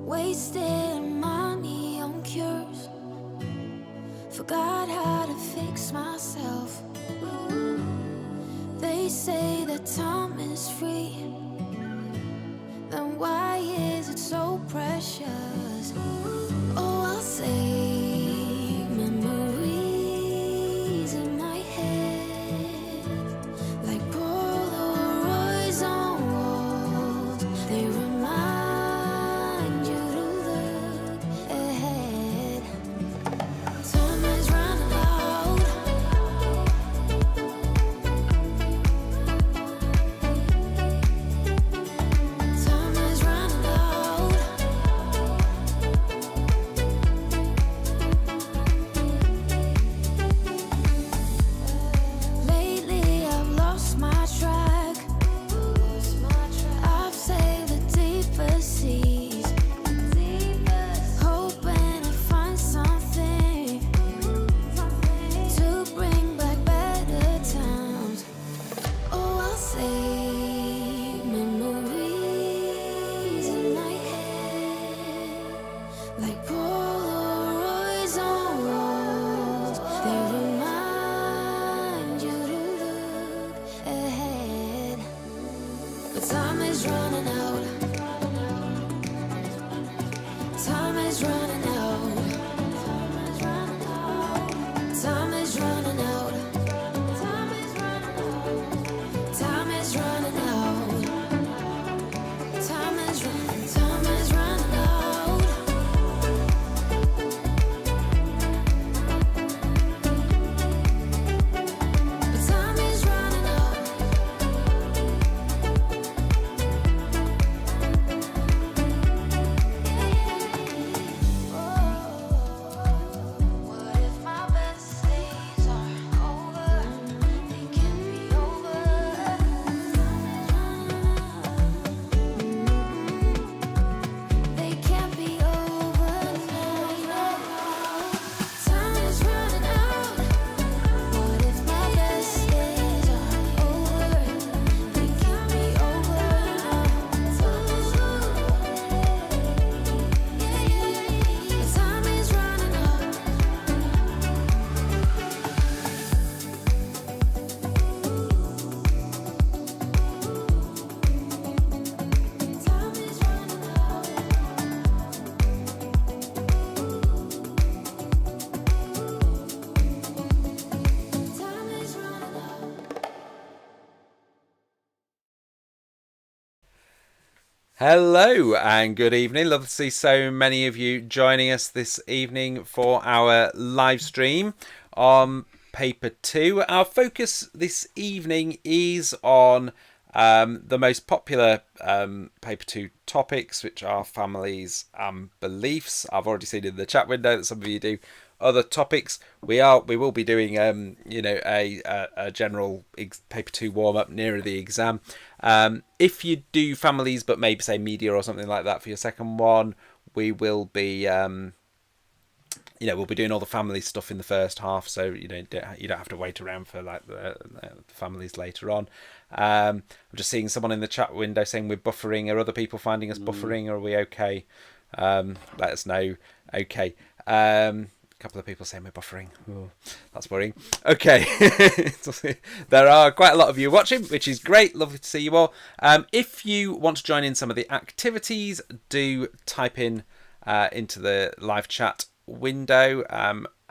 Wasting money on cures. Forgot how to fix myself. They say that time is free. Then why is it so precious? Oh, I'll say memories in my head, like Polaroids on walls. They remind you to look ahead. Time is running out. Time is running out. Lately I've lost my track. I've sailed the deeper seas, hoping to find something to bring back better times. Oh, I'll say memories in my head, like Polaroids on walls. They remind you to look ahead. But time is running out. Time is running out. Time is running out. Time is running out. Time is running out. Time is running. Time is running out. But time is running out. What if my best days are over? They can't be over. They can't be over now. Time is running out. What if my best days are over? They can't be over now. Time is running out. Time is running out. Time is running out. Hello and good evening. Love to see so many of you joining us this evening for our live stream on Paper 2. Our focus this evening is on the most popular Paper 2 topics, which are families and beliefs. I've already seen in the chat window that some of you do other topics. We will be doing a general Paper 2 warm up nearer the exam. If you do families but maybe say media or something like that for your second one, we will be we'll be doing all the family stuff in the first half, so you don't have to wait around for like the families later on. I'm just seeing someone in the chat window saying we're buffering. Are other people finding us buffering, or are we okay? Let us know. Okay. A couple of people saying we're buffering. Oh, that's worrying. Okay. There are quite a lot of you watching, which is great. Lovely to see you all. If you want to join in some of the activities, do type in into the live chat window.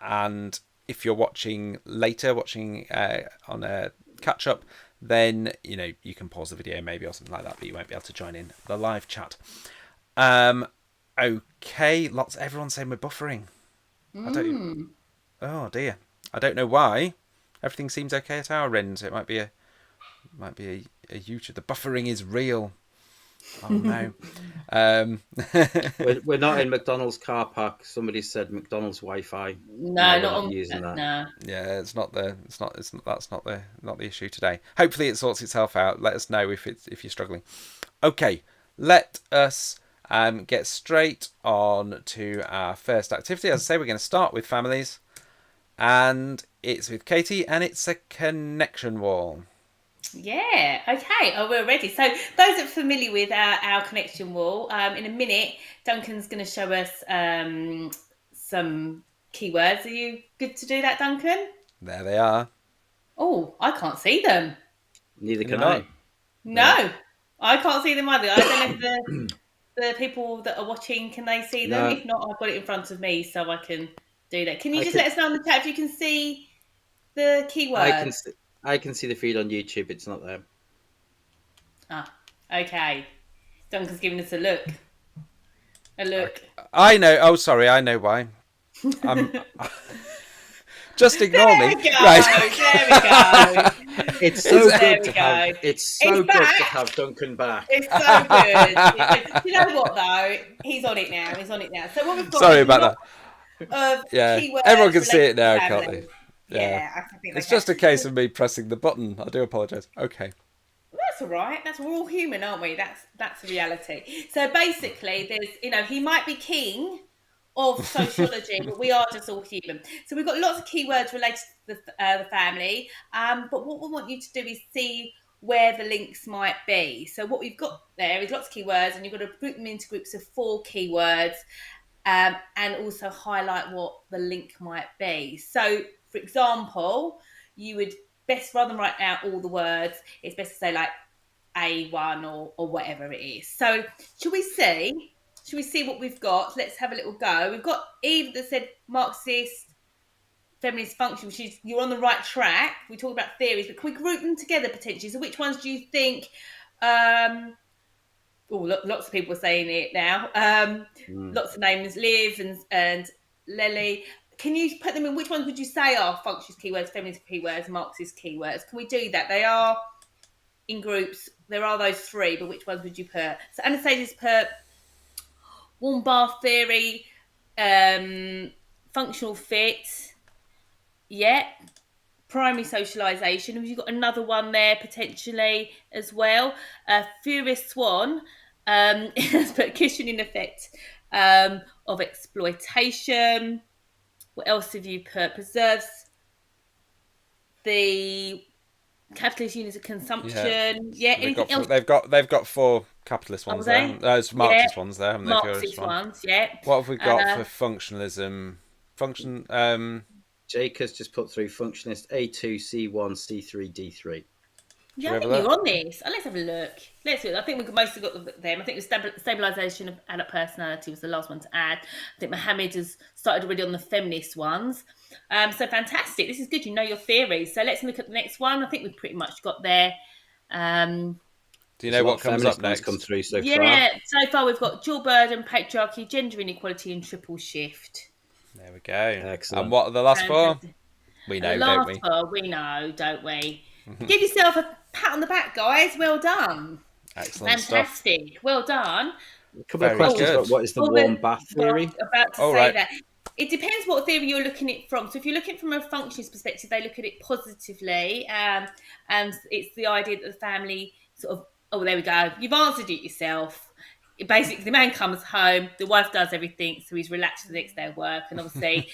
And if you're watching later, on a catch up, then you can pause the video maybe or something like that, but you won't be able to join in the live chat. Okay, everyone's saying we're buffering. Oh dear, I don't know why. Everything seems okay at our end, so it might be a YouTube. The buffering is real. Oh no. We're not in McDonald's car park. Somebody said McDonald's Wi-Fi. No, we're not on using that. No. Yeah, that's not the issue today. Hopefully it sorts itself out. Let us know if you're struggling. Okay, let us get straight on to our first activity. As I say, we're going to start with families, and it's with Katie, and it's a connection wall. Yeah, okay. Oh, we're ready. So, those that are familiar with our connection wall, in a minute, Duncan's going to show us some keywords. Are you good to do that, Duncan? There they are. Oh, I can't see them. Neither Can you can not? I. No. No, I can't see them either. I don't know if the people that are watching, can they see them? No. If not, I've got it in front of me so I can do that. Can you I just can. let us know in the chat if you can see the I can. keywords? I can see the feed on YouTube. It's not there. Ah, okay. Duncan's giving us a look. A look. I know. Oh, sorry. I know why. I'm. Just ignore There me. we go. Right. There we go. It's so There good we to go. have. It's so It's good to back. have Duncan back. It's so good. You know what though? He's on it now. He's on it now. So what we've got Sorry is about lots that. of Yeah. keywords Everyone can see related it now, to can't family. they? Yeah. Yeah, I think they It's can. just a case of me pressing the button. I do apologise. Okay. That's all right. We're all human, aren't we? That's the reality. So basically, he might be king of sociology, but we are just all human. So we've got lots of keywords related to the family. But what we want you to do is see where the links might be. So what we've got there is lots of keywords, and you've got to group them into groups of 4 keywords, and also highlight what the link might be. So, for example, you would best, rather than write out all the words, it's best to say like A1 or whatever it is. So should we see? Should we see what we've got? Let's have a little go. We've got Eve that said Marxist feminist function, which is, you're on the right track. We talked about theories, but can we group them together potentially? So which ones do you think? Lots of people are saying it now. Lots of names, Liv and Lily. Can you put them in? Which ones would you say are functionist keywords, feminist keywords, Marxist keywords? Can we do that? They are in groups. There are those 3, but which ones would you put? So Anastasia's put warm bath theory, functional fit. Yeah. Primary socialisation. Have you got another one there potentially as well? Furious Swan has put cushioning effect of exploitation. What else have you put? Preserves the capitalist units of consumption. Yeah. Anything else? They've got 4 capitalist ones Are there. they? It's Yeah. Marxist ones there, haven't they? Marxist One. ones. Yeah. What have we got for functionalism? Jake has just put through functionist A2, C1, C3, D3. Yeah, I think you're on this. Let's have a look. I think we've mostly got them. I think the stabilisation of adult personality was the last one to add. I think Mohammed has started already on the feminist ones. So fantastic. This is good. You know your theories. So let's look at the next one. I think we've pretty much got there. Do you know what comes up next? Come through so far. Yeah, so far we've got dual burden, patriarchy, gender inequality, and triple shift. There we go. Excellent. And what are the last 4? We know, don't we? We know, don't we? Give yourself a pat on the back, guys. Well done. Excellent Fantastic. stuff. Well done. A couple of questions about what is the warm bath theory? About to say that. It depends what theory you're looking at it from. So if you're looking from a functionist perspective, they look at it positively. And it's the idea that the family sort of, oh, there we go. You've answered it yourself. Basically, the man comes home, the wife does everything, so he's relaxed for the next day of work. And obviously,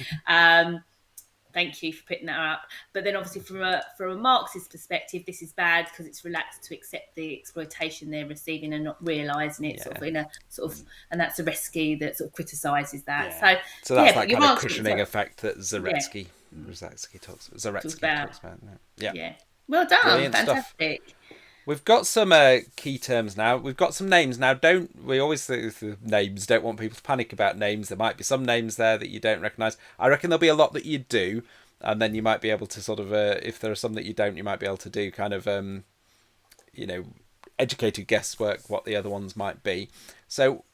thank you for putting that up. But then obviously from a Marxist perspective, this is bad because it's relaxed to accept the exploitation they're receiving and not realising it sort of in a sort of, and that's Zaretsky that sort of criticises that. Yeah. So that's that kind of cushioning effect that Zaretsky talks about. Yeah. Well done. Brilliant. Fantastic stuff. We've got some key terms now. We've got some names now. We always think the names, don't want people to panic about names. There might be some names there that you don't recognise. I reckon there'll be a lot that you do, and then you might be able to sort of, if there are some that you don't, you might be able to do kind of, educated guesswork what the other ones might be. So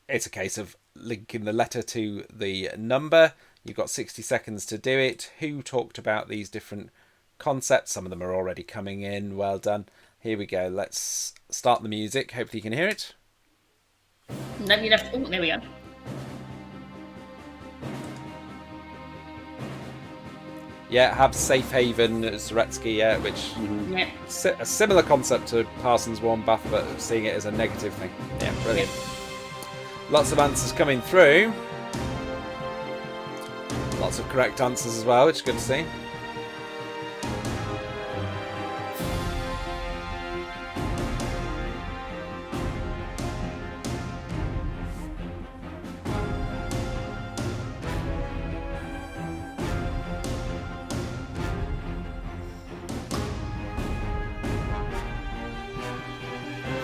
it's a case of linking the letter to the number. You've got 60 seconds to do it. Who talked about these different concepts? Some of them are already coming in. Well done. Here we go. Let's start the music. Hopefully you can hear it. No, you have to. Oh, there we go. Yeah, have safe haven, Zaretsky, which a similar concept to Parsons' warm bath, but seeing it as a negative thing. Yeah, brilliant. Lots of answers coming through. Lots of correct answers as well, which is good to see.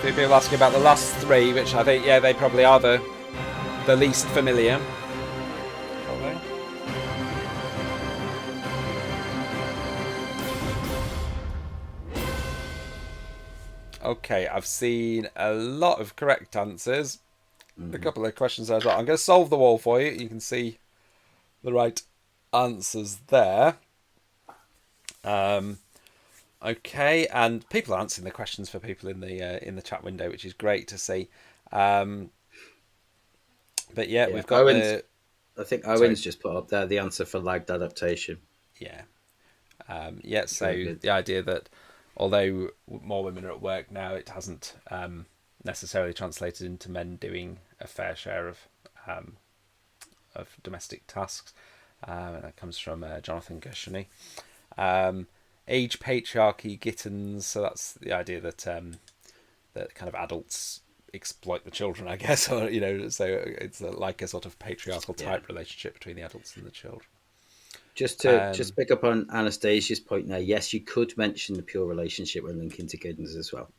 few people asking about the last three, which I think, they probably are the least familiar. Probably. Okay, I've seen a lot of correct answers. A couple of questions there as well. I'm going to solve the wall for you. You can see the right answers there. Okay, and people are answering the questions for people in the chat window, which is great to see. But we've got I think Owen's just put up there the answer for lagged adaptation. Yeah. So the idea that although more women are at work now, it hasn't necessarily translated into men doing a fair share of domestic tasks. That comes from Jonathan Gershony. Age patriarchy gittens. So that's the idea that that kind of adults exploit the children, I guess, or so it's like a sort of patriarchal type relationship between the adults and the children. Just to pick up on Anastasia's point there, yes, you could mention the pure relationship when linking to Giddens as well.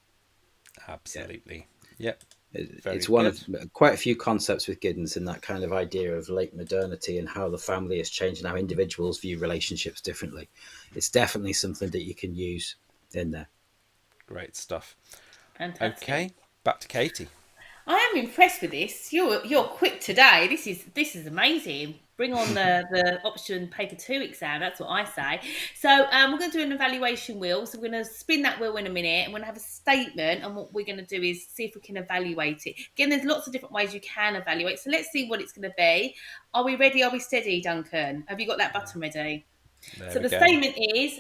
Absolutely. Yep. It's one of quite a few concepts with Giddens in that kind of idea of late modernity and how the family has changed and how individuals view relationships differently. It's definitely something that you can use in there. Great stuff. Fantastic. Okay, back to Katie. I am impressed with this. You're quick today. This is amazing. Bring on the option paper 2 exam. That's what I say. So we're going to do an evaluation wheel. So we're going to spin that wheel in a minute. I'm going to have a statement, and what we're going to do is see if we can evaluate it. Again, there's lots of different ways you can evaluate. So let's see what it's going to be. Are we ready? Are we steady, Duncan? Have you got that button ready? So the statement is,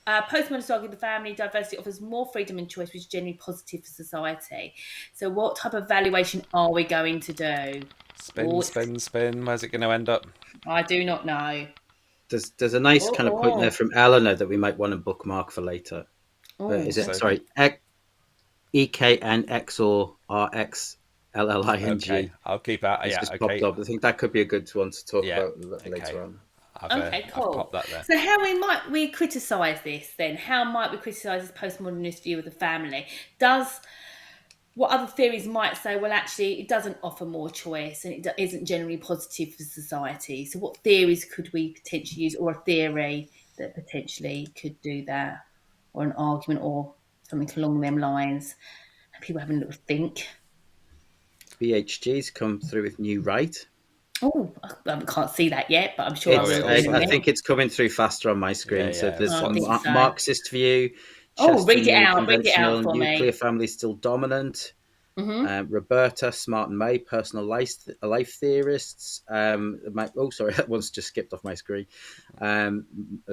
postmodernists argue the family diversity offers more freedom and choice, which is generally positive for society. So what type of evaluation are we going to do? Spin. Where's it going to end up? I do not know. There's a nice kind of point there from Eleanor that we might want to bookmark for later. Is it, sorry, EKNXORXLLING? Okay, I'll keep that. It's just popped up. I think that could be a good one to talk about later on. Cool. I've popped that there. So how might we criticise this then? How might we criticise this postmodernist view of the family? What other theories might say, well, actually, it doesn't offer more choice and it isn't generally positive for society. So what theories could we potentially use, or a theory that potentially could do that, or an argument or something along them lines? And people having a little think. BHG's come through with new right. Oh, I can't see that yet, but I'm sure I will. I think it's coming through faster on my screen. So there's a Marxist view. Read it out for me. Nuclear family still dominant. Roberta, Smart and May, personal life theorists. That one's just skipped off my screen. A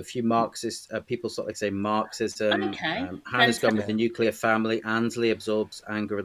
few Marxist people sort of say Marxism. Hannah's gone with the nuclear family. Ansley absorbs anger.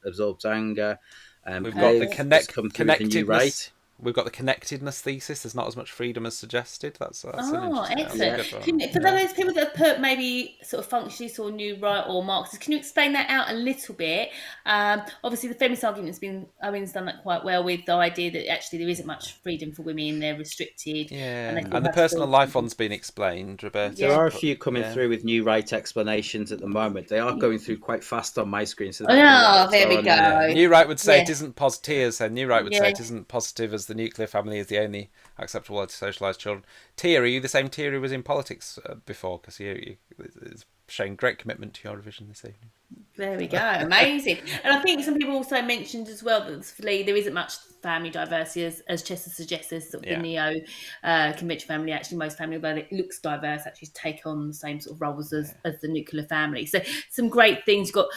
Absorbs anger. We've got the connectedness. We've got the connectedness thesis. There's not as much freedom as suggested. That's excellent. For those people that have put maybe sort of functionalist or new right or Marxist, can you explain that out a little bit? Obviously, the feminist argument Owen's done that quite well with the idea that actually there isn't much freedom for women. They're restricted. And the personal life one's been explained, Roberta. There are a few coming through with new right explanations at the moment. They are going through quite fast on my screen. So there we go. New right would say it isn't positive. So New right would say it isn't positive as the nuclear family is the only acceptable way to socialise children. Tia, are you the same Tia who was in politics before? Because it's showing great commitment to your revision this evening. There we go, amazing. And I think some people also mentioned as well that there isn't much family diversity, as Chester suggests, as sort of the neo-conventional family. Actually, most family, although it looks diverse, actually take on the same sort of roles as the nuclear family. So some great things. You've got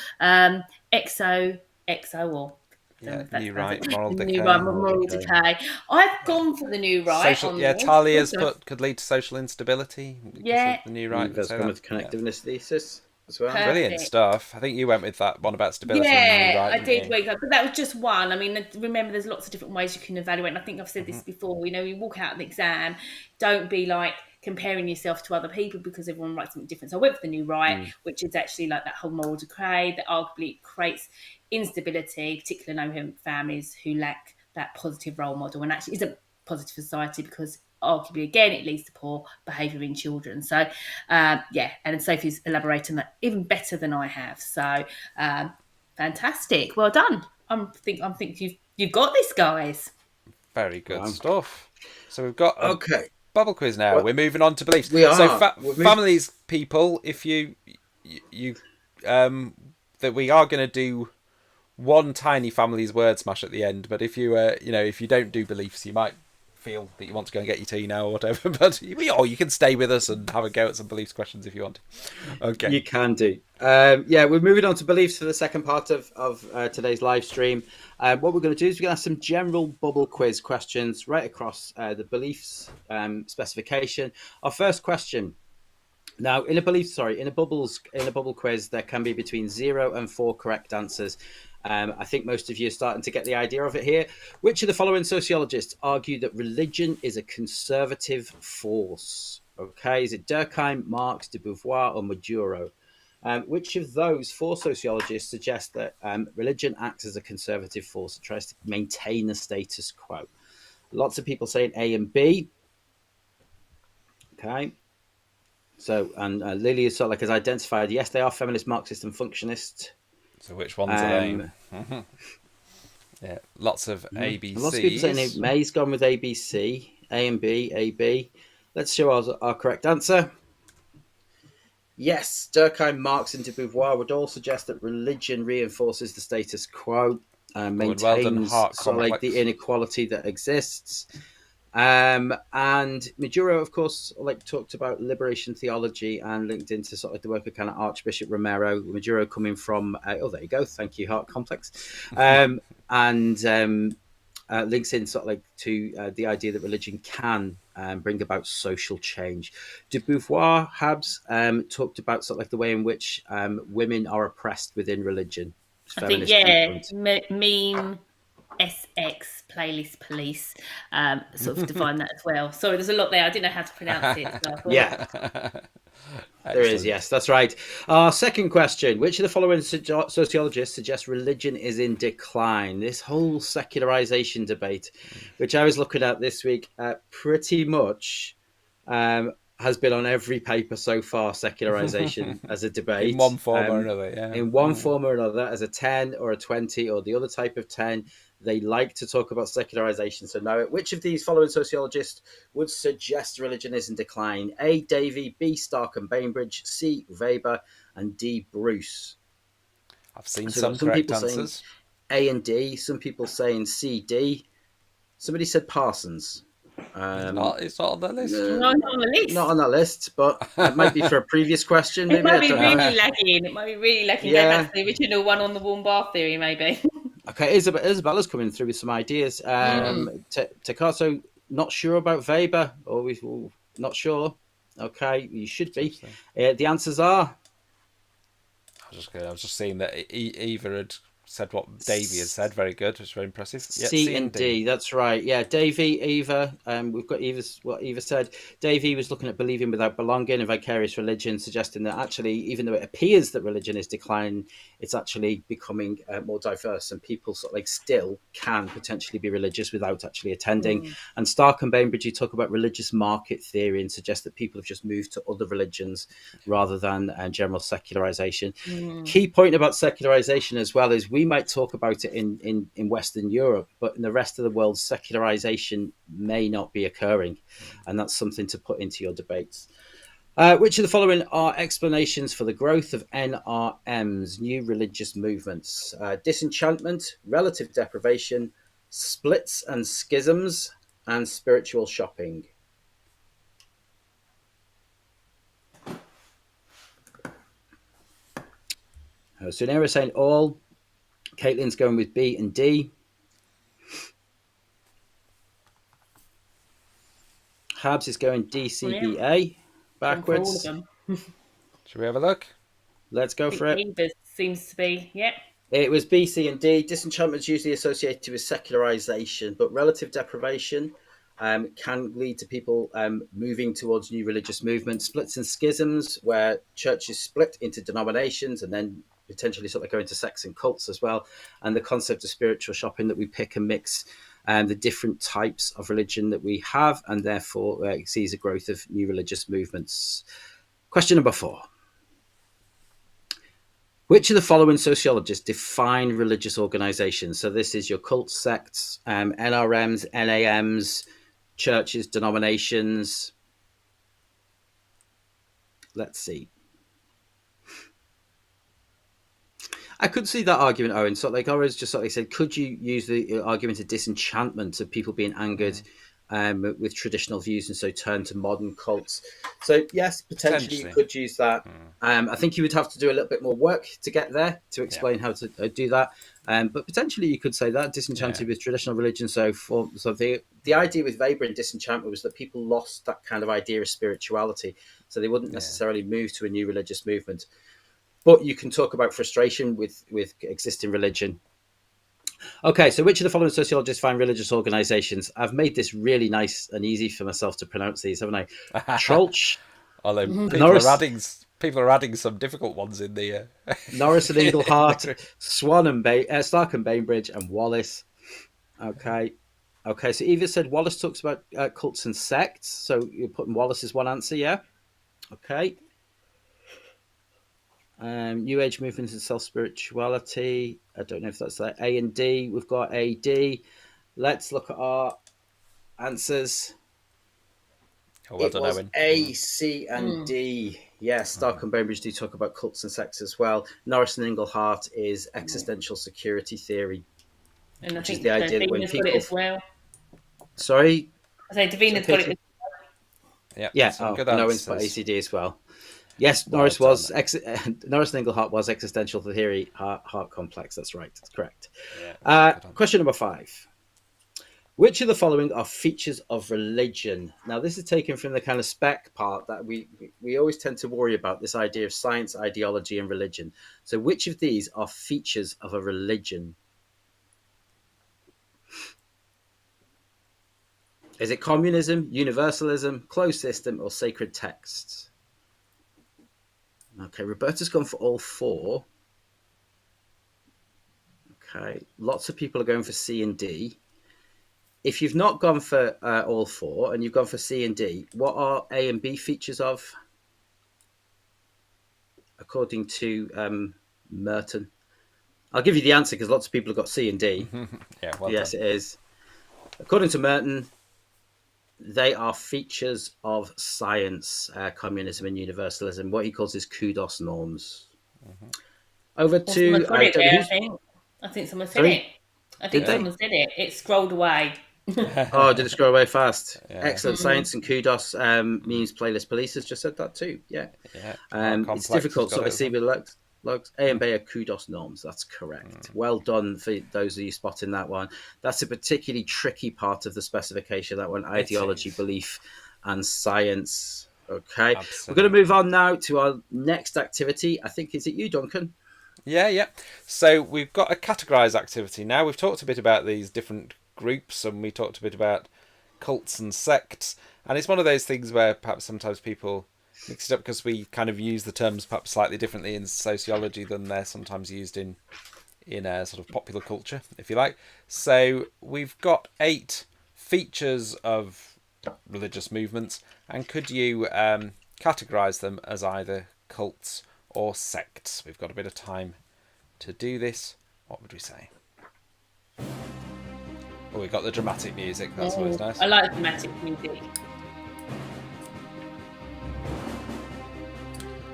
exo or new right, moral decay. I've gone for the new right. Talia's put could lead to social instability. The new right. There's gone with connectiveness thesis as well. Perfect. Brilliant stuff. I think you went with that one about stability. I did. But that was just one. I mean, remember, there's lots of different ways you can evaluate. And I think I've said this before. You walk out of the exam, don't be like comparing yourself to other people because everyone writes something different. So I went for the new right, which is actually like that whole moral decay that arguably creates instability, particularly in families who lack that positive role model, and actually isn't positive for society because arguably again it leads to poor behaviour in children. So and Sophie's elaborating that even better than I have. So Fantastic. Well done. I'm think you've got this, guys. Very good Wow. stuff. So we've got a Okay. bubble quiz now. Well, We're moving on to beliefs. we So are. We've moved. families, people, if you that we are going to do one tiny family's word smash at the end. But if you if you don't do beliefs, you might feel that you want to go and get your tea now or whatever. But or you can stay with us and have a go at some beliefs questions if you want. Okay. You can do. Yeah, we're moving on to beliefs for the second part of today's live stream. What we're going to do is we're going to have some general bubble quiz questions right across the beliefs specification. Our first question. Now, in a bubble quiz, there can be between 0 and 4 correct answers. I think most of you are starting to get the idea of it here. Which of the following sociologists argue that religion is a conservative force? Okay, is it Durkheim, Marx, de Beauvoir, or Maduro? Which of those 4 sociologists suggest that religion acts as a conservative force? It tries to maintain the status quo. Lots of people saying A and B. Okay. So, and Lily is sort of has identified, yes, they are feminist, Marxist, and functionist. So which ones are they? Yeah, lots of ABCs. Lots of people saying May's gone with ABC, A and B, AB. Let's show our correct answer. Yes, Durkheim, Marx, and de Beauvoir would all suggest that religion reinforces the status quo and maintains sort of the inequality that exists. And Maduro, of course, talked about liberation theology and linked into sort of the work of kind of Archbishop Romero. Maduro coming from there you go, thank you, Heart Complex, and links in sort of to the idea that religion can bring about social change. De Beauvoir, Habs, talked about sort of the way in which women are oppressed within religion. I think mean SX playlist police sort of define that as well. Sorry, there's a lot there. I didn't know how to pronounce it. So yeah. There is, yes, that's right. Our second question. Which of the following sociologists suggest religion is in decline? This whole secularization debate, which I was looking at this week, pretty much has been on every paper so far, secularization as a debate. In one form or another, yeah. In one form or another, as a 10 or a 20 or the other type of 10. They like to talk about secularization. So now, which of these following sociologists would suggest religion is in decline? A, Davey, B, Stark and Bainbridge, C, Weber, and D, Bruce. I've seen some correct answers. A and D, some people saying C, D. Somebody said Parsons. It's not on the list. No, not on the list. Not on that list, but it might be for a previous question. Maybe. It might be really lagging. It might be really lagging. Yeah. Go back to the original one on the warm bath theory, maybe. Okay, Isabella's coming through with some ideas. Takato, not sure about Weber, or not sure. Okay, you should be. The answers are. I was just seeing that Eva had said what Davey had said. Very good. It was very impressive. C and D. That's right. Yeah, Davey, Eva. We've got what Eva said. Davey was looking at believing without belonging and vicarious religion, suggesting that actually, even though it appears that religion is declining, it's actually becoming more diverse, and people sort of still can potentially be religious without actually attending. And Stark and Bainbridge, you talk about religious market theory and suggest that people have just moved to other religions rather than general secularization. Key point about secularization as well is we might talk about it in Western Europe, but in the rest of the world, secularization may not be occurring. And that's something to put into your debates. Which of the following are explanations for the growth of NRMs, new religious movements? Disenchantment, relative deprivation, splits and schisms, and spiritual shopping. So now we're saying all. Caitlin's going with B and D. Habs is going D, C, B, A. Backwards. Should we have a look? Let's go for it. Eva seems to be, yeah. It was B, C, and D. Disenchantment is usually associated with secularization, but relative deprivation can lead to people moving towards new religious movements. Splits and schisms, where churches split into denominations and then potentially sort of go into sects and cults as well. And the concept of spiritual shopping, that we pick and mix the different types of religion that we have, and therefore sees a growth of new religious movements. Question number 4. Which of the following sociologists define religious organizations? So this is your cults, sects, NRMs, NAMs, churches, denominations. Let's see. I could see that argument, Owen. So, like Owen's just sort of said, could you use the argument of disenchantment of people being angered with traditional views and so turn to modern cults? So, yes, potentially you could use that. I think you would have to do a little bit more work to get there to explain how to do that. But potentially you could say that disenchanted with traditional religion. So, the idea with Weber and disenchantment was that people lost that kind of idea of spirituality, so they wouldn't necessarily move to a new religious movement. But you can talk about frustration with existing religion. Okay, so which of the following sociologists find religious organizations? I've made this really nice and easy for myself to pronounce these, haven't I? Troeltsch. Although people are adding some difficult ones in the Norris and Inglehart, Swan and Stark and Bainbridge, and Wallace. Okay, so Eva said Wallace talks about cults and sects. So you're putting Wallace as one answer, yeah? Okay. New Age movements and self-spirituality. I don't know if that's like A and D. We've got A, D. Let's look at our answers. It was A, C, and D. Yes, Stark and Bainbridge do talk about cults and sects as well. Norris and Inglehart is existential security theory, and I which think is the idea that when Davina's people... got it as well. Sorry? I say Davina's got it as well. Yeah, and Owen's put ACD as well. Yes, Norris Norris and Inglehart was existential theory, heart complex. That's right. That's correct. Question number 5. Which of the following are features of religion? Now, this is taken from the kind of spec part that we always tend to worry about, this idea of science, ideology, and religion. So which of these are features of a religion? Is it communism, universalism, closed system, or sacred texts? Okay, Roberta's gone for all 4. Okay, lots of people are going for C and D. If you've not gone for all 4 and you've gone for C and D, what are A and B features of? According to Merton. I'll give you the answer because lots of people have got C and D. Yes, it is. According to Merton, they are features of science, communism and universalism, what he calls his kudos norms. Over to... I think someone said it. I think someone said it. It scrolled away. Oh, did it scroll away fast? Excellent. Science and kudos means playlist police has just said that too. It's difficult. So I see with logs A and B are kudos norms. That's correct. Well done for those of you spotting that one. That's a particularly tricky part of the specification, that one, ideology, belief and science. Okay. Absolutely. We're going to move on now to our next activity. I think, is it you, Duncan? Yeah. So we've got a categorize activity now. We've talked a bit about these different groups and we talked a bit about cults and sects, and it's one of those things where perhaps sometimes people mix it up because we kind of use the terms perhaps slightly differently in sociology than they're sometimes used in a sort of popular culture, if you like. So we've got 8 features of religious movements, and could you categorize them as either cults or sects? We've got a bit of time to do this. What would we say? Oh, we got the dramatic music. That's always nice. I like dramatic music.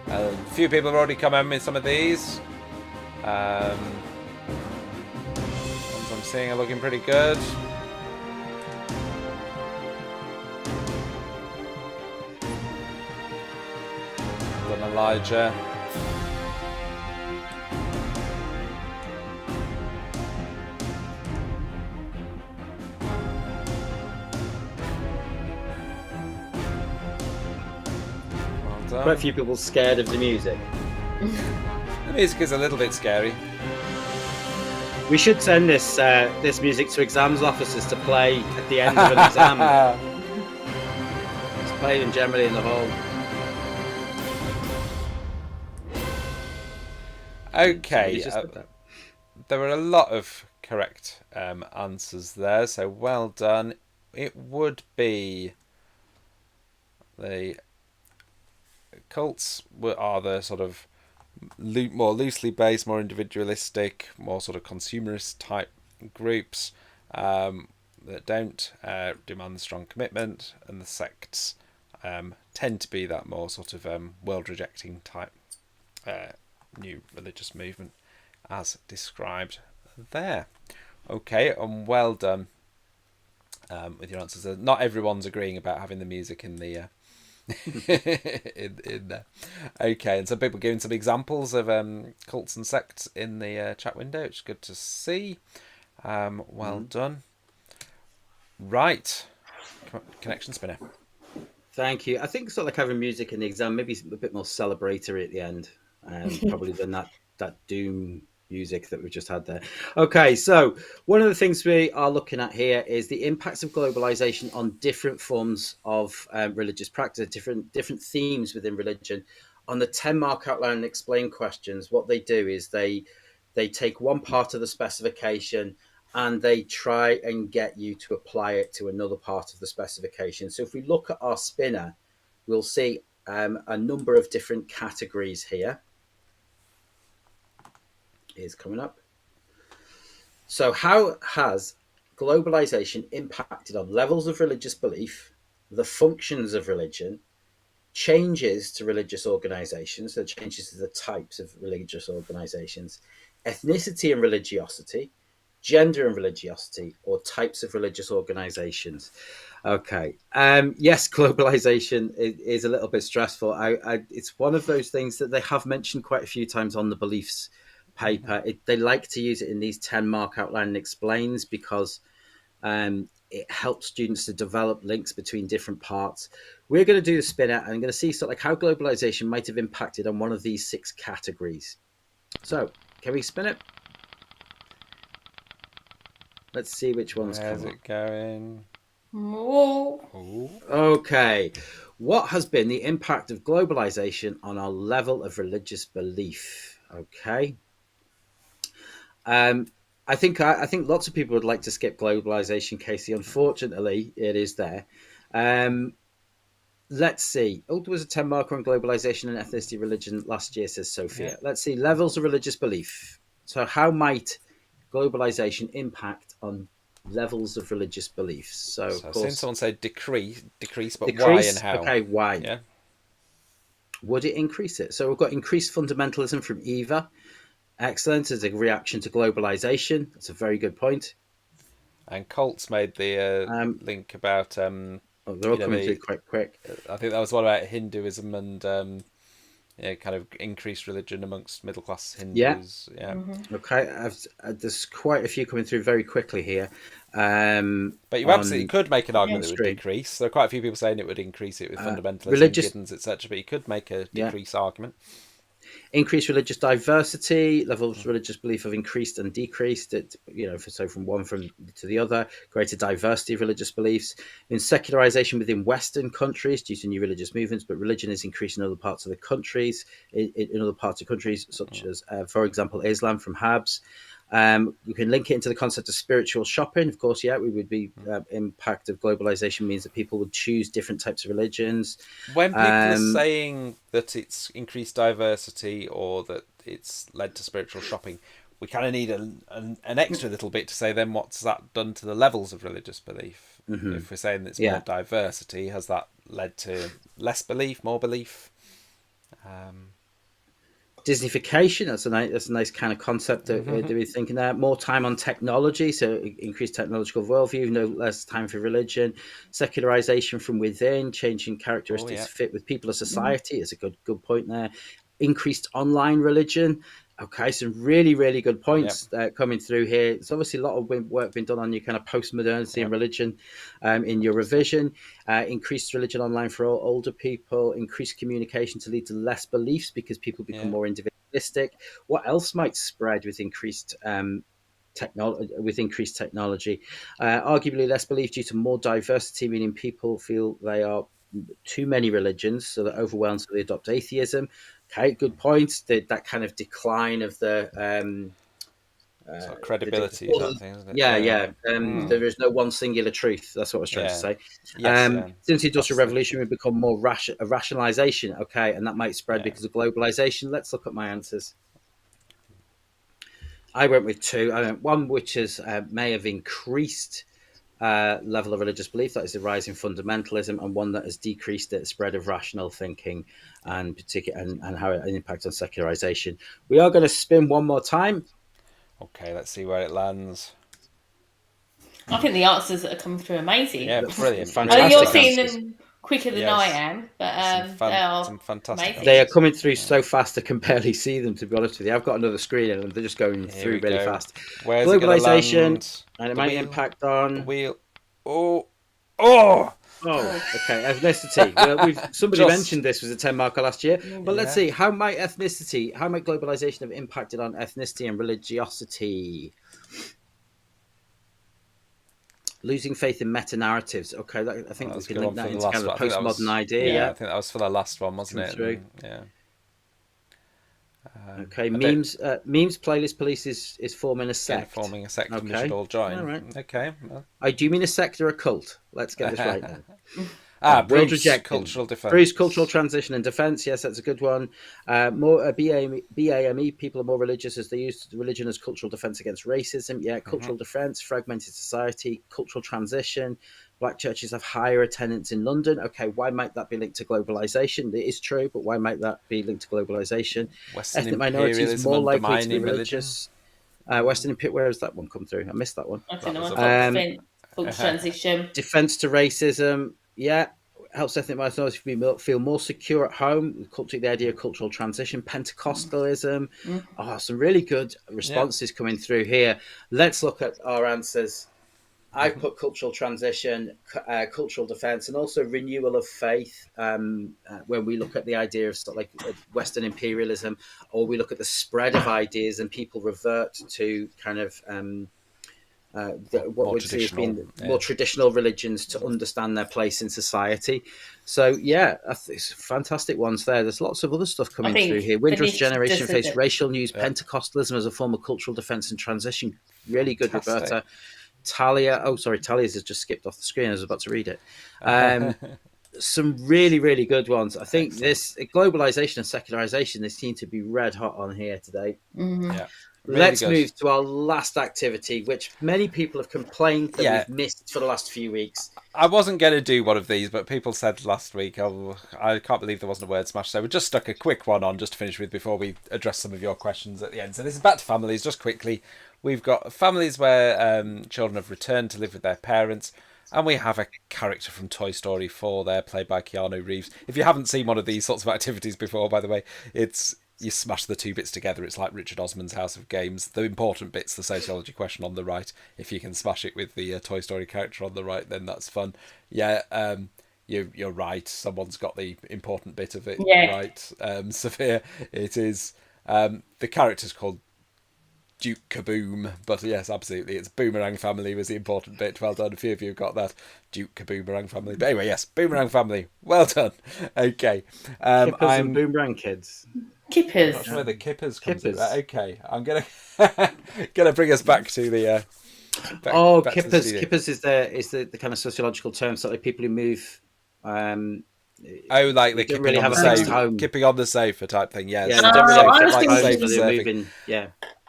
A few people have already come in with some of these. Ones I'm seeing are looking pretty good. Well done, Elijah. Quite a few people scared of the music. The music is a little bit scary. We should send this music to exams officers to play at the end of an exam. It's played generally in the hall. Okay, there were a lot of correct answers there, so well done. It would be the cults are the sort of more loosely based, more individualistic, more sort of consumerist type groups that don't demand strong commitment, and the sects tend to be that more sort of world rejecting type new religious movement as described there. Okay, and well done with your answers. Not everyone's agreeing about having the music in the in there. Okay, and some people giving some examples of cults and sects in the chat window, which is good to see. Well done. Right, connection spinner. Thank you. I think sort of like having music in the exam, maybe a bit more celebratory at the end, probably than that doom music that we've just had there. Okay, so one of the things we are looking at here is the impacts of globalization on different forms of religious practice, different themes within religion. On the 10-mark outline and explain questions, what they do is they take one part of the specification and they try and get you to apply it to another part of the specification. So if we look at our spinner, we'll see a number of different categories here. Is coming up. So how has globalization impacted on levels of religious belief, the functions of religion, changes to religious organizations, so changes to the types of religious organizations, ethnicity and religiosity, gender and religiosity, or types of religious organizations? Okay. Yes, globalization is a little bit stressful. It's one of those things that they have mentioned quite a few times on the beliefs paper. They like to use it in these 10-mark outline and explains because it helps students to develop links between different parts. We're going to do the spin out and I'm going to see sort of like how globalization might have impacted on one of these 6 categories. So, can we spin it? Let's see which one's Where's coming. it going? Oh. Okay. What has been the impact of globalization on our level of religious belief? Okay. I think lots of people would like to skip globalization, Casey. Unfortunately, it is there. Let's see. Oh, there was a 10 marker on globalization and ethnicity religion last year, says Sophia. Yeah. Let's see. Levels of religious belief. So, how might globalization impact on levels of religious beliefs? So, of So I've seen course, someone say decrease, but why and decrease. how? Okay, why? Yeah. Would it increase it? So, we've got increased fundamentalism from Eva. Excellent. As a reaction to globalization. That's a very good point. And Colts made the link about Oh, they're all coming through the quite quick. I think that was one about Hinduism and kind of increased religion amongst middle class Yeah. Hindus. Yeah. Okay. There's quite a few coming through very quickly here. But you absolutely On could make an argument that it would stream. decrease. There are quite a few people saying it would increase it with fundamentalism, Religious, Giddens, etc. But you could make a yeah. decrease argument. Increased religious diversity, levels of religious belief have increased and decreased. It, so from one to the other, greater diversity of religious beliefs. In secularization within Western countries due to new religious movements, but religion is increasing in other parts of the countries, in other parts of countries, such as, for example, Islam from Habs. We can link it into the concept of spiritual shopping. Of course, yeah, we would be impact of globalization means that people would choose different types of religions. When people are saying that it's increased diversity or that it's led to spiritual shopping, we kind of need an extra little bit to say then what's that done to the levels of religious belief? If we're saying there's more diversity, has that led to less belief, more belief? Disneyfication, that's a nice kind of concept that we're thinking there. More time on technology, so increased technological worldview, no less time for religion. Secularization from within, changing characteristics to fit with people of society is a good point there. Increased online religion. Okay, some really good points coming through here. It's obviously a lot of work being done on your kind of post-modernity and religion in your revision. Increased religion online for all older people. Increased communication to lead to less beliefs because people become more individualistic. What else might spread with increased technology? Arguably less belief due to more diversity, meaning people feel they are too many religions, so that overwhelmed, so they adopt atheism. Okay, good point. That kind of decline of the sort of credibility type thing, isn't it? Yeah. There is no one singular truth. That's what I was trying to say. Yes, Since the Industrial Revolution, we've become more a rationalization. Okay, and that might spread because of globalization. Let's look at my answers. I went with two. I went one which is may have increased level of religious belief, that is the rise in fundamentalism, and one that has decreased the spread of rational thinking and and how it impacts on secularization. We are going to spin one more time. Okay, let's see where it lands. I think the answers that are coming through are amazing. Yeah, brilliant. Fantastic. You're seeing them quicker than I am, but some they are fantastic amazing. They are coming through so fast I can barely see them, to be honest with you. I've got another screen and they're just going through really fast. Where's globalization, and it might impact on the wheel. Oh, okay. Ethnicity. Well, somebody mentioned this was a 10 marker last year, but let's see, how might globalization have impacted on ethnicity and religiosity? Losing faith in meta narratives. Okay, I think we can link that into kind of a postmodern idea. Yeah, I think that was for the last one, wasn't it? Through. Yeah. Okay, memes playlist police is forming a sect. Forming a sect, and we should all join. All right. Okay. Well. Do you mean a sect or a cult? Let's get this right now. Bruce, cultural defence. Bruce, cultural transition and defence. Yes, that's a good one. More BAME. People are more religious as they use religion as cultural defence against racism. Yeah, cultural defence, fragmented society, cultural transition. Black churches have higher attendance in London. Okay, why might that be linked to globalisation? It is true, but why might that be linked to globalisation? Ethnic minorities more likely to be religious. Western Imperialism. Where has that one come through? I missed that one. I don't know. Cultural transition. Defence to racism. Yeah, helps ethnic minorities feel more secure at home. The idea of cultural transition, Pentecostalism. Some really good responses coming through here. Let's look at our answers. I've put cultural transition, cultural defence, and also renewal of faith. When we look at the idea of sort of like Western imperialism, or we look at the spread of ideas and people revert to kind of what we'd see as being more traditional religions to understand their place in society. So yeah, it's fantastic ones there. There's lots of other stuff coming through here. Windrush generation face racial news, Pentecostalism as a form of cultural defence and transition. Really good, Roberta. Talia, Talia's has just skipped off the screen. I was about to read it. Some really, really good ones. I think this globalization and secularization, they seem to be red hot on here today. Yeah. Really Let's move to our last activity, which many people have complained that we've missed for the last few weeks. I wasn't going to do one of these, but people said last week, I can't believe there wasn't a word smash. So we just stuck a quick one on just to finish with before we address some of your questions at the end. So this is back to families, just quickly. We've got families where children have returned to live with their parents, and we have a character from Toy Story 4 there, played by Keanu Reeves. If you haven't seen one of these sorts of activities before, by the way, you smash the two bits together. It's like Richard Osman's House of Games. The important bit's the sociology question on the right. If you can smash it with the Toy Story character on the right, then that's fun. Yeah, you're right. Someone's got the important bit of it right. Sophia, it is. The character's called Duke Kaboom, but yes, absolutely, it's Boomerang Family was the important bit. Well done, a few of you got that. Duke Kaboomerang Family, but anyway, yes, Boomerang Family, well done. Okay, Kippers and Boomerang Kids. Kippers. I'm not sure where the Kippers comes in. Okay, I'm gonna bring us back to the. Back Kippers. Kippers is the kind of sociological term, sort of people who move. Like the kipping really on the sofa, kipping on the sofa type thing. Yeah,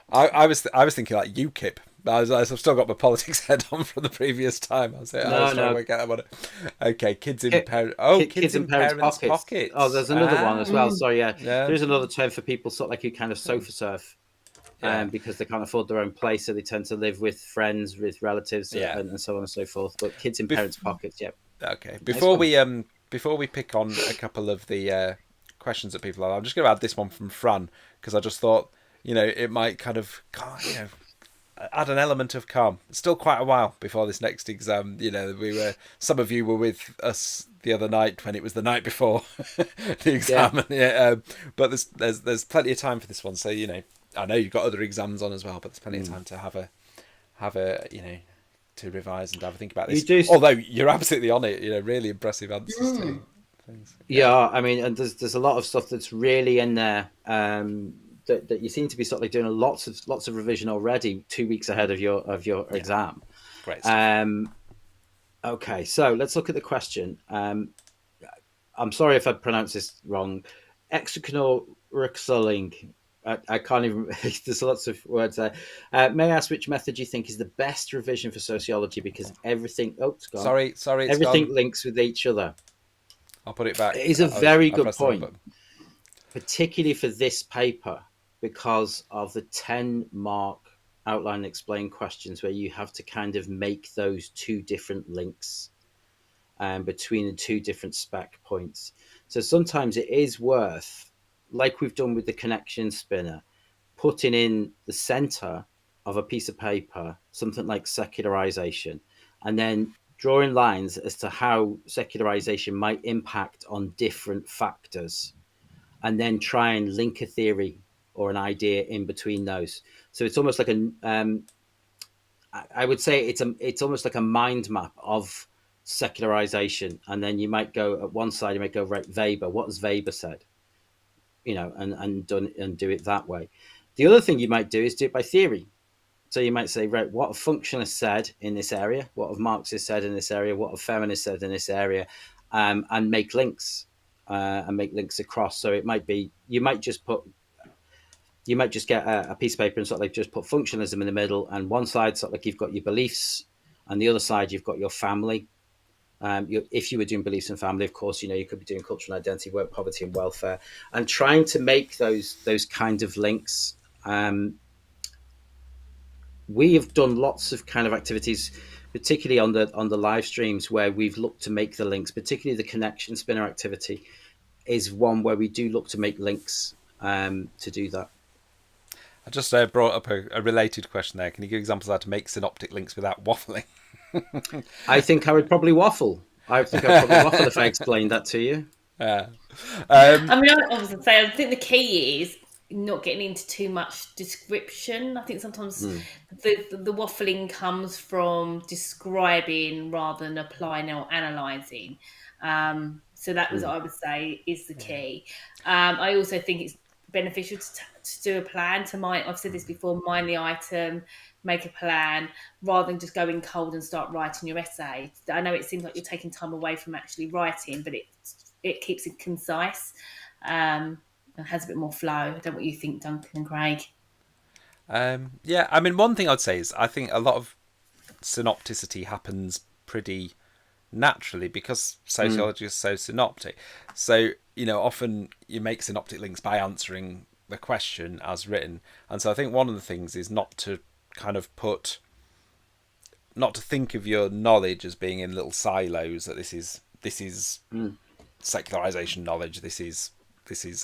I was thinking like UKIP. I've still got my politics head on from the previous time. I was trying to work out about it. Okay, kids in parents' pockets. Oh, there's another one as well. Sorry, there's another term for people sort of like who kind of sofa surf, because they can't afford their own place, so they tend to live with friends, with relatives, and so on and so forth. But kids in parents' pockets, Okay, before we pick on a couple of the questions that people have, I'm just going to add this one from Fran because I just thought. It might kind of, add an element of calm. It's still quite a while before this next exam. Some of you were with us the other night when it was the night before the exam. But there's plenty of time for this one. So I know you've got other exams on as well, but there's plenty of time to have a to revise and have a think about this. Although you're absolutely on it. Really impressive answers to things. Yeah, I mean, and there's a lot of stuff that's really in there. that you seem to be sort of like doing lots of revision already, 2 weeks ahead of your exam. Great stuff. Okay, so let's look at the question. I'm sorry if I pronounce this wrong. Exocrinoloxoling. I can't even. There's lots of words there. May I ask which method you think is the best revision for sociology? Because everything. Oh, it's gone. Sorry, it's Everything gone. links with each other. I'll put it back. It is a very I good pressed the wrong point, button. particularly for this paper, because of the 10-mark outline and explain questions where you have to kind of make those two different links between the two different spec points. So sometimes it is worth, like we've done with the connection spinner, putting in the center of a piece of paper something like secularization, and then drawing lines as to how secularization might impact on different factors, and then try and link a theory or an idea in between those. So it's almost like I would say it's almost like a mind map of secularization, and then you might go at one side, you might go, right, Weber, what has Weber said, and do it that way. The other thing you might do is do it by theory. So you might say, right, what have functionalists said in this area, what have Marxists said in this area, what have feminists said in this area, and make links across. So it might be you might just get a piece of paper and sort of like just put functionalism in the middle, and one side sort of like you've got your beliefs, and the other side you've got your family. If you were doing beliefs and family, of course, you could be doing cultural identity, work, poverty, and welfare, and trying to make those kind of links. We have done lots of kind of activities, particularly on the live streams, where we've looked to make the links. Particularly the connection spinner activity is one where we do look to make links to do that. I just brought up a related question there. Can you give examples of how to make synoptic links without waffling? I think I would probably waffle. I think I'd probably waffle if I explained that to you. Yeah. I mean, I was going to say, I think the key is not getting into too much description. I think sometimes the waffling comes from describing rather than applying or analysing. So that was what I would say is the key. I also think it's beneficial to do a plan. I've said this before, mind the item, make a plan, rather than just going cold and start writing your essay. I know it seems like you're taking time away from actually writing, but it keeps it concise and has a bit more flow. I don't know what you think, Duncan and Craig. Yeah, I mean, one thing I'd say is I think a lot of synopticity happens pretty naturally because sociology is so synoptic. So, often you make synoptic links by answering the question as written. And so I think one of the things is not to think of your knowledge as being in little silos, that this is secularization knowledge, this is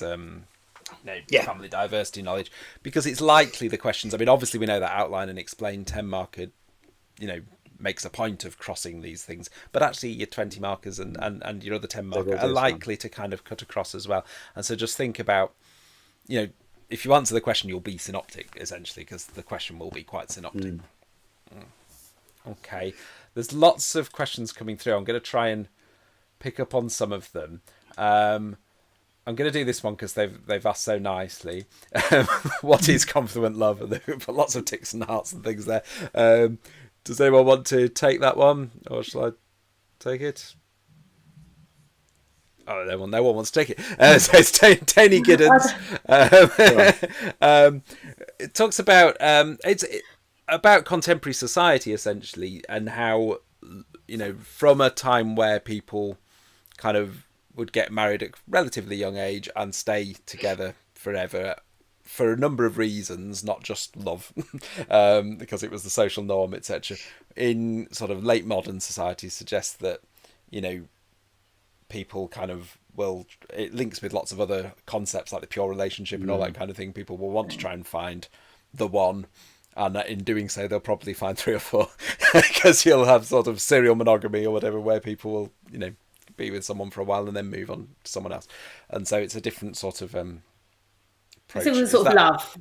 family diversity knowledge, because it's likely the questions, I mean, obviously we know that outline and explain 10 marker, makes a point of crossing these things, but actually your 20 markers and your other 10 marker are likely to kind of cut across as well. And so just think about, if you answer the question, you'll be synoptic essentially, because the question will be quite synoptic. Okay, there's lots of questions coming through. I'm going to try and pick up on some of them. I'm going to do this one because they've asked so nicely. What is confluent love? And they've put lots of ticks and hearts and things there. Does anyone want to take that one, or shall I take it? Oh, no one wants to take it. So it's Tony Giddens. It talks about about contemporary society essentially, and how from a time where people kind of would get married at a relatively young age and stay together forever for a number of reasons, not just love, because it was the social norm, etc. In sort of late modern society, suggests that people kind of it links with lots of other concepts like the pure relationship and all that kind of thing. People will want to try and find the one, and in doing so they'll probably find 3 or 4 because you'll have sort of serial monogamy or whatever, where people will be with someone for a while and then move on to someone else. And so it's a different sort of approach. It's a sort of love.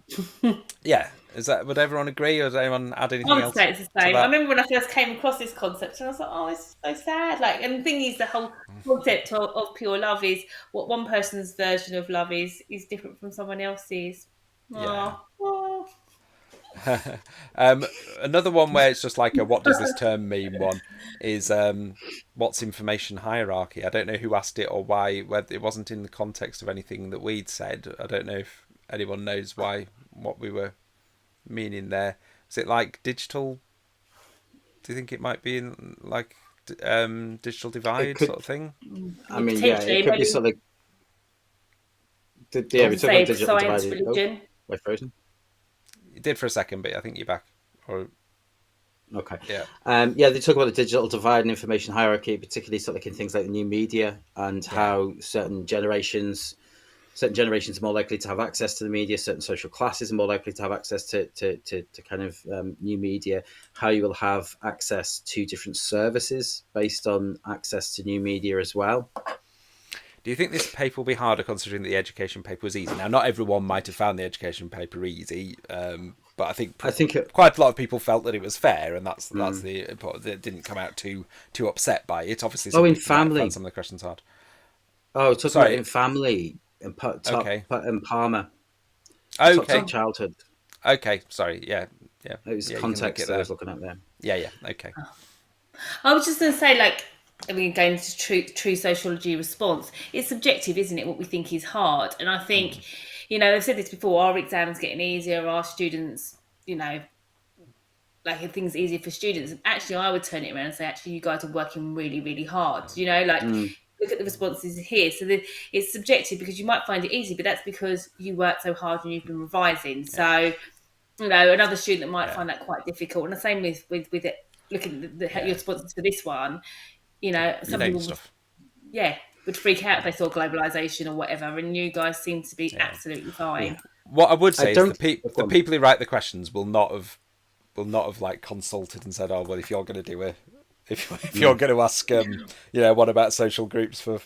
Yeah. Would everyone agree, or does anyone add anything else? I would say it's the same. I remember when I first came across this concept and I was like, oh, it's so sad. And the thing is, the whole concept of pure love is what one person's version of love is different from someone else's. Yeah. Oh. Another one where it's just like a what does this term mean one is what's information hierarchy? I don't know who asked it or why. Whether it wasn't in the context of anything that we'd said. I don't know if anyone knows why what we were meaning there. Is it like digital? Do you think it might be in like digital It divide could. sort of thing? I mean, yeah, it Potentially, could be maybe, something. Yeah, as we I talk about say, digital science, divide. Oh, religion. we're frozen. You did for a second, but I think you're back. Or Okay. yeah, Yeah, they talk about the digital divide and information hierarchy, particularly sort of in things like the new media and yeah, how certain generations are more likely to have access to the media, certain social classes are more likely to have access to kind of new media, how you will have access to different services based on access to new media as well. do you think this paper will be harder considering the education paper was easy? Now, not everyone might have found the education paper easy, but I think I think quite a lot of people felt that it was fair, and that's mm. the important. It didn't come out too upset by it. Obviously, Oh, some in people might have found family. some of the questions hard. Oh, talking about Sorry. in family and Okay. Palmer, toxic Okay. Oh, childhood. Okay. Sorry. Yeah. Yeah. It was Yeah. You can link it context that I there. was looking at there. Yeah. Yeah. Okay. I was just going to say, like, I mean, going to true sociology response, it's subjective, isn't it? What we think is hard, and I think, Mm. I've said this before. Our exams getting easier. Our students, like, if things are easier for students. And actually, I would turn it around and say, actually, you guys are working really, really hard. Like, Mm, look at the responses here. So it's subjective because you might find it easy, but that's because you worked so hard and you've been revising. Yeah. So, another student might Yeah. find that quite difficult. And the same with it. Looking at your Yeah. responses for this one, You some named people would, stuff. yeah, would freak out if they saw globalization or whatever, and you guys seem to be Yeah. absolutely yeah, fine. What I would I say is don't. the people who write the questions will not have like consulted and said, "Oh well, if you're going to do a if you're Mm, going to ask what about social groups for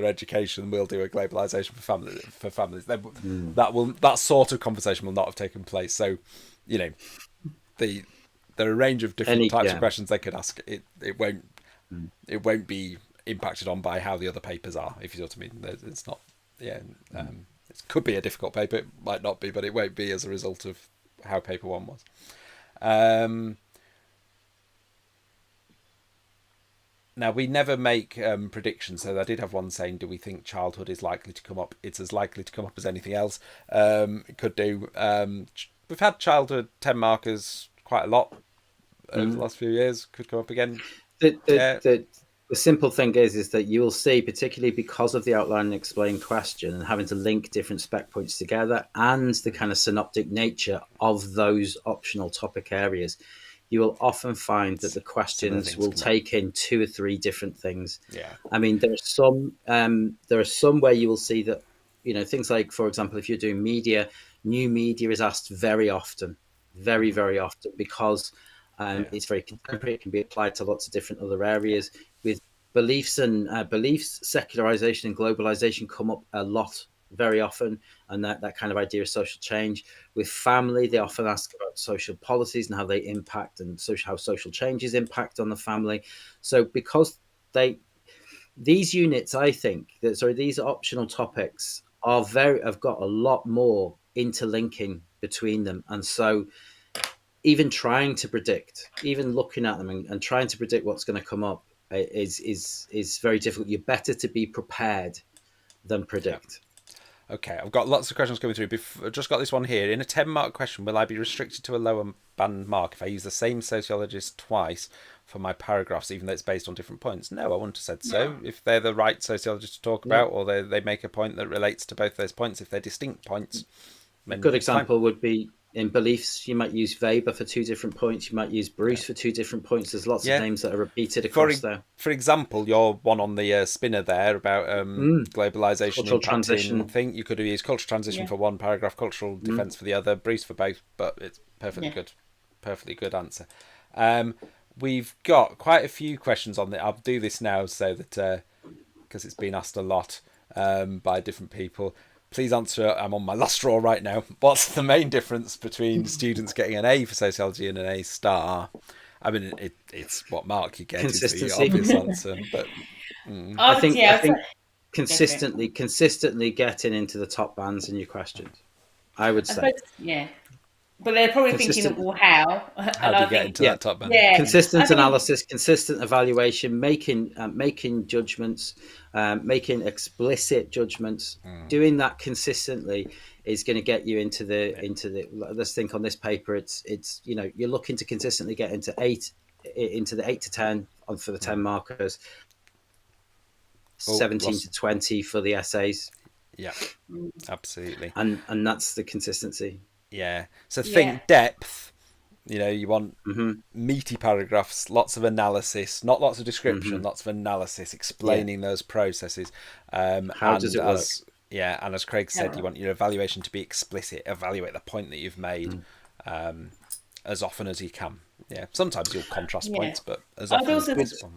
education, we'll do a globalization for families." mm. That sort of conversation will not have taken place. So, you know, the there are a range of different Any, types of yeah. questions they could ask. Mm, It won't be impacted on by how the other papers are. If you know what I mean, it's not. Yeah, mm. it could be a difficult paper. It might not be, but it won't be as a result of how paper one was. Um, Now, we never make predictions, so I did have one saying, do we think childhood is likely to come up? It's as likely to come up as anything else. It could do. We've had childhood 10 markers quite a lot over the Mm. last few years. Could come up again. The, the, Yeah, the, the simple thing is that you will see, particularly because of the outline and explain question and having to link different spec points together and the kind of synoptic nature of those optional topic areas, you will often find that the similar questions things will come up. take in two or three different things. Yeah. I mean, there are some where you will see that, things like, for example, if you're doing media, new media is asked very often, very, Mm-hmm. very often, because Yeah. it's very contemporary. It can be applied to lots of different other areas. With beliefs, secularization and globalization come up a lot, very often, and that kind of idea of social change. With family, they often ask about social policies and how they impact and how social changes impact on the family. So because they these units, I think that these optional topics have got a lot more interlinking between them, and so even trying to predict, even looking at them and trying to predict what's going to come up is very difficult. You're better to be prepared than Yeah. predict. Okay, I've got lots of questions coming through. I've just got this one here. In a 10-mark question, will I be restricted to a lower band mark if I use the same sociologist twice for my paragraphs, even though it's based on different points? No, I wouldn't have said No. so. If they're the right sociologist to talk No, about, or they make a point that relates to both those points, if they're distinct points, a then good it's fine. example would be in beliefs. You might use Weber for two different points. You might use Yeah. Bruce for two different points. There's lots of Yeah. names that are repeated For across there. for example, your one on the spinner there about Mm, globalization cultural impacting transition. thing, you could have used cultural transition Yeah. for one paragraph, cultural Mm, defense for the other, Bruce for both, but it's Yeah. perfectly good answer. Um, we've got quite a few questions on it. I'll do this now so that because it's been asked a lot by different people. Please answer. I'm on my last straw right now. What's the main difference between students getting an A for sociology and an A star? I mean, it's what mark you get is the consistency. obvious answer, but I I would, think I yeah, I'd think say, go for it. consistently getting into the top bands in your questions. I would I say suppose, yeah. But they're probably thinking, consistent. well, how? How And do I you get think, into Yeah, that top band? yeah, I consistent think, analysis, consistent evaluation, making judgments, making explicit judgments. Doing that consistently is going to get you Yeah. into the. Let's think on this paper. It's you're looking to consistently get into the 8 to 10 for the 10 markers, Oh, 17 lost. to 20 for the essays, Yeah, absolutely. and that's the consistency. Yeah. So yeah, think depth. You want Hmm. meaty paragraphs, lots of analysis, not lots of description, Hmm. lots of analysis, Yeah. explaining those processes. How does And it work? as Craig said, you yeah, want your evaluation to be explicit. Evaluate the point that you've made as often as you can. Yeah, sometimes you'll contrast yeah. points, but as I'd often as also, possible,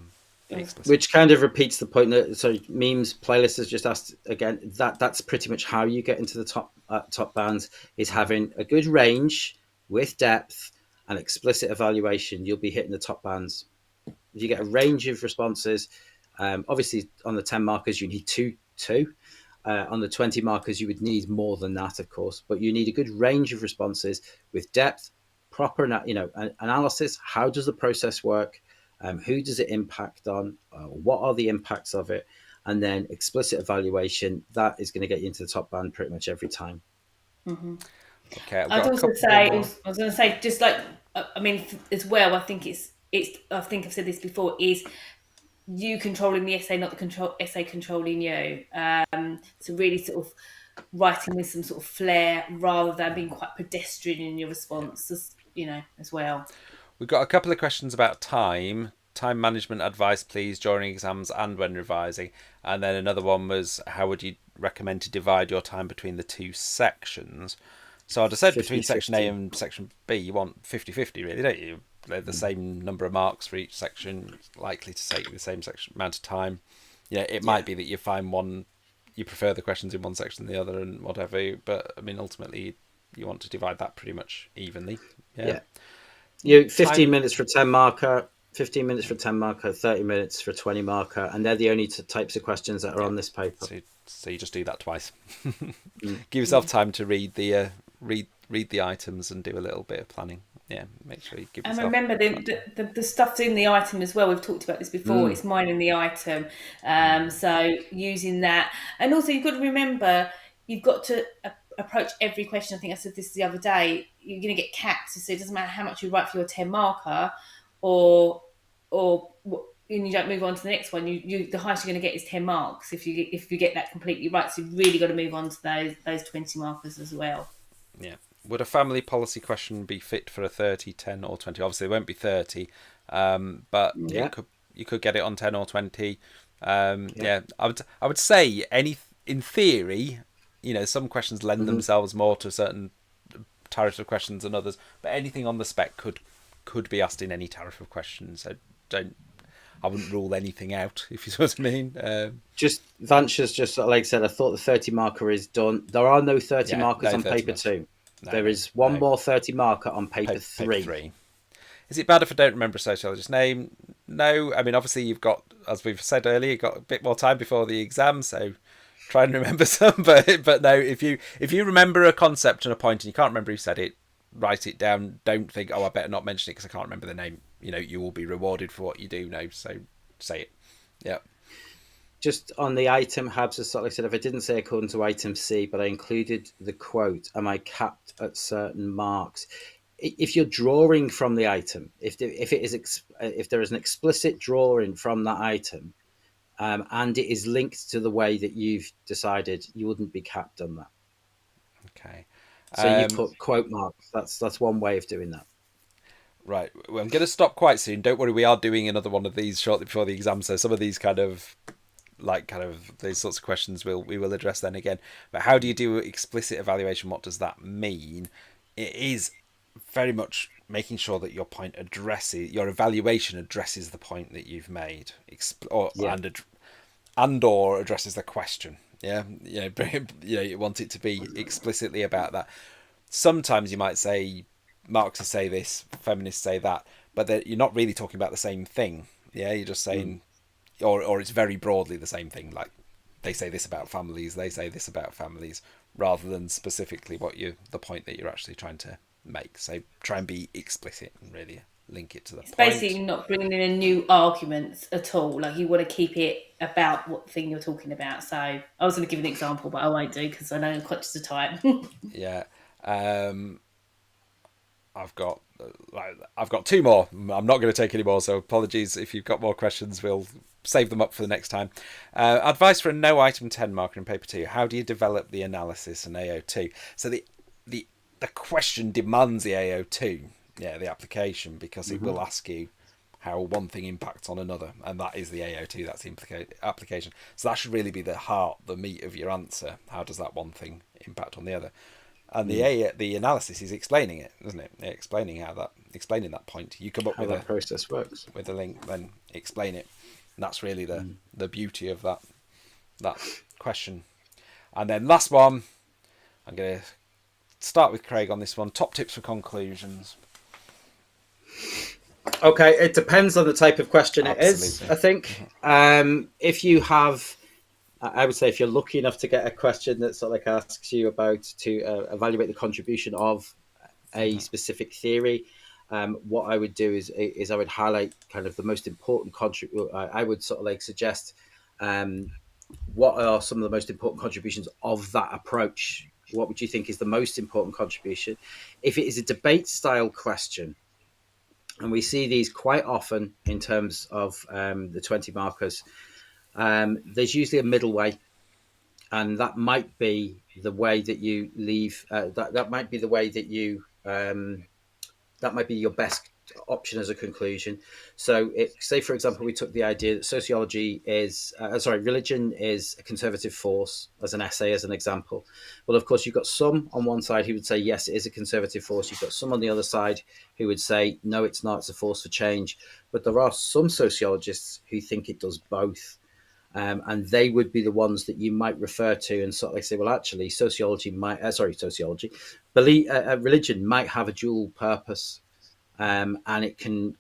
be explicit. Which kind of repeats the point that memes playlist has just asked again. That's pretty much how you get into the top bands, is having a good range with depth and explicit evaluation. You'll be hitting the top bands. If you get Yeah, a range of responses, obviously on the 10 markers you need two. On the 20 markers you would need more than that, of course, but you need a good range of responses with depth, proper analysis. How does the process work? Who does it impact on? What are the impacts of it? And then explicit evaluation. That is going to get you into the top band pretty much every time. okay, I've I'd got a also couple say, I more. was going to say, just like, I mean, as well, I think I think I've said this before, is you controlling the essay, not the essay controlling you. So really sort of writing with some sort of flair rather than being quite pedestrian in your Yeah. response, as well. We've got a couple of questions about time management advice, please, during exams and when revising. And then another one was, how would you recommend to divide your time between the two sections? So I'd have said between section A 50-50. and section B, you want 50-50, really, don't you? They're the same number of marks for each section, likely to take the same section amount of time. Yeah, it Yeah. might be that you find one, you prefer the questions in one section than the other and whatever, but I mean, ultimately, you want to divide that pretty much evenly. Yeah. Yeah. You 15 Time. minutes for a 10 marker, 15 minutes for a 10 marker, 30 minutes for a 20 marker, and they're the only types of questions that are Yeah. on this paper. So you just do that twice. Mm. Give yourself Yeah. time to read the items and do a little bit of planning. Yeah, make sure you give And yourself remember, time. the stuff's in the item as well. We've talked about this before. Mm. It's mine in the item. So using that. And also, you've got to remember, you've got to approach every question. I think I said this the other day. You're going to get capped. So it doesn't matter how much you write for your 10 marker or, and you don't move on to the next one. The highest you're going to get is 10 marks if you get that completely right. So you've really got to move on to those 20 markers as well. Yeah. Would a family policy question be fit for a 30, 10, or 20? Obviously, it won't be 30, but Yeah. it could you could get it on 10 or 20. Yeah. Yeah, I would say in theory, some questions lend Hmm. themselves more to certain tariffs of questions than others, but anything on the spec could be asked in any tariff of questions. So don't I wouldn't rule anything out, if you see what I mean. Just Vancha's just like I said, I thought the 30 marker is done. There are no 30 Yeah, markers no on 30 paper minutes. two. No, There no, is one no. more 30 marker on paper Paper three. 3. Is it bad if I don't remember a sociologist's name? No. I mean, obviously, you've got, as we've said earlier, you've got a bit more time before the exam, so try and remember some. But no, if you remember a concept and a point and you can't remember who said it, write it down. Don't think, oh, I better not mention it because I can't remember the name. You will be rewarded for what you do know. So say it. Yeah. Just on the item, Habs has sort of said, if I didn't say according to item C, but I included the quote, am I capped at certain marks? If you're drawing from the item, if there is an explicit drawing from that item, and it is linked to the way that you've decided, you wouldn't be capped on that. Okay. So you put quote marks. That's one way of doing that. Right. Well, I'm going to stop quite soon. Don't worry, we are doing another one of these shortly before the exam. So some of these kind of these sorts of questions we will address then again. But how do you do explicit evaluation? What does that mean? It is very much making sure that your evaluation addresses the point that you've made, Yeah. and or addresses the question. Yeah, you want it to be explicitly about that. Sometimes you might say Marxists say this, feminists say that, but you're not really talking about the same thing. Yeah, you're just Mm. saying, or it's very broadly the same thing. Like they say this about families, they say this about families. rather than specifically the point that you're actually trying to make. So try and be explicit and really link it to the It's point. basically not bringing in a new arguments at all. Like you want to keep it about what thing you're talking about. So I was going to give an example, but I won't do because I know I'm conscious of time. Yeah. I've got two more. I'm not going to take any more, so apologies if you've got more questions. We'll save them up for the next time. Advice for a no item 10 marker in paper 2. How do you develop the analysis in AO2? So the question demands the AO2, the application, because it will ask you how one thing impacts on another, and that is the AO2, that's the application. So that should really be the heart, the meat of your answer. How does that one thing impact on the other? And the analysis is explaining it, isn't it? Explaining that point. You come up with that process works with a link, then explain it. And that's really the beauty of that question. And then last one, I'm going to start with Craig on this one. Top tips for conclusions. Okay, it depends on the type of question it is, Absolutely. I think. If you have, I would say, if you're lucky enough to get a question that sort of like asks you about to evaluate the contribution of a specific theory, what I would do is I would highlight kind of the most important I would sort of like suggest what are some of the most important contributions of that approach. What would you think is the most important contribution? If it is a debate style question, and we see these quite often in terms of the 20 markers, there's usually a middle way, and that might be the way that you leave. That might be the way that you that might be your best option as a conclusion. So, say for example, we took the idea that religion is a conservative force as an essay, as an example. Well, of course, you've got some on one side who would say yes, it is a conservative force. You've got some on the other side who would say no, it's not. It's a force for change. But there are some sociologists who think it does both. And they would be the ones that you might refer to and sort of like say, well, actually, religion might have a dual purpose, and it can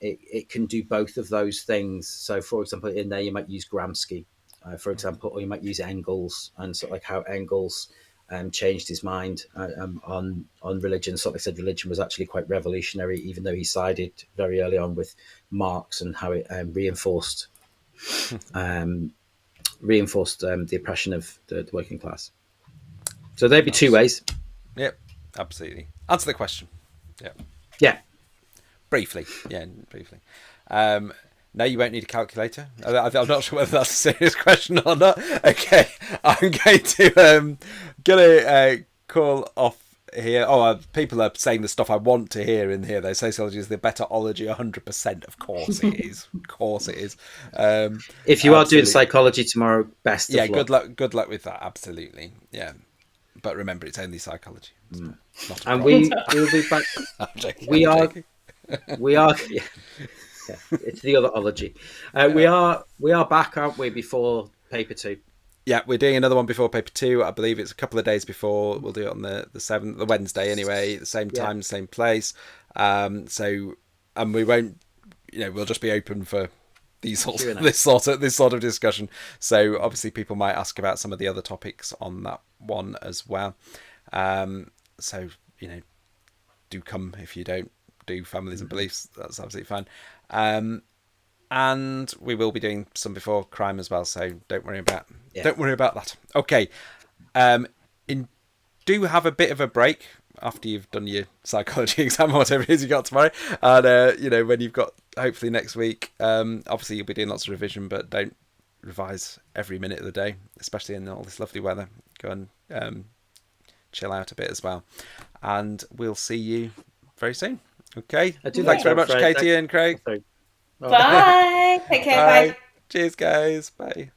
do both of those things. So, for example, in there you might use Gramsci, for example, or you might use Engels, and sort of like how Engels changed his mind on religion. Sort of like said, religion was actually quite revolutionary, even though he sided very early on with Marx and how it reinforced. The oppression of the working class. So there'd be two ways. Yep, absolutely. Answer the question. Yeah. Briefly. No, you won't need a calculator. I'm not sure whether that's a serious question or not. Okay, I'm going to call off here. People are saying the stuff I want to hear in here, though. Sociology is the betterology, 100%. Of course it is. Of course it is. If you are doing psychology tomorrow, best of luck. Good luck with that. Absolutely. Yeah. But remember, it's only psychology. It's not and we'll be back. We are. Yeah, it's the other ology. We are back, aren't we, before paper 2? Yeah, we're doing another one before paper 2. I believe it's a couple of days before. We'll do it on the 7th, the Wednesday anyway, the same time, same place. And we won't, we'll just be open for this sort of discussion. So obviously people might ask about some of the other topics on that one as well. So do come if you don't do families and beliefs. That's absolutely fine. And we will be doing some before crime as well, so don't worry about that. Okay. Do have a bit of a break after you've done your psychology exam or whatever it is you got tomorrow, and when you've got hopefully next week. Obviously you'll be doing lots of revision, but don't revise every minute of the day, especially in all this lovely weather. Go and chill out a bit as well, and we'll see you very soon. Okay. Thanks very much, Katie and Craig. Bye. Take care. Bye. Cheers, guys. Bye.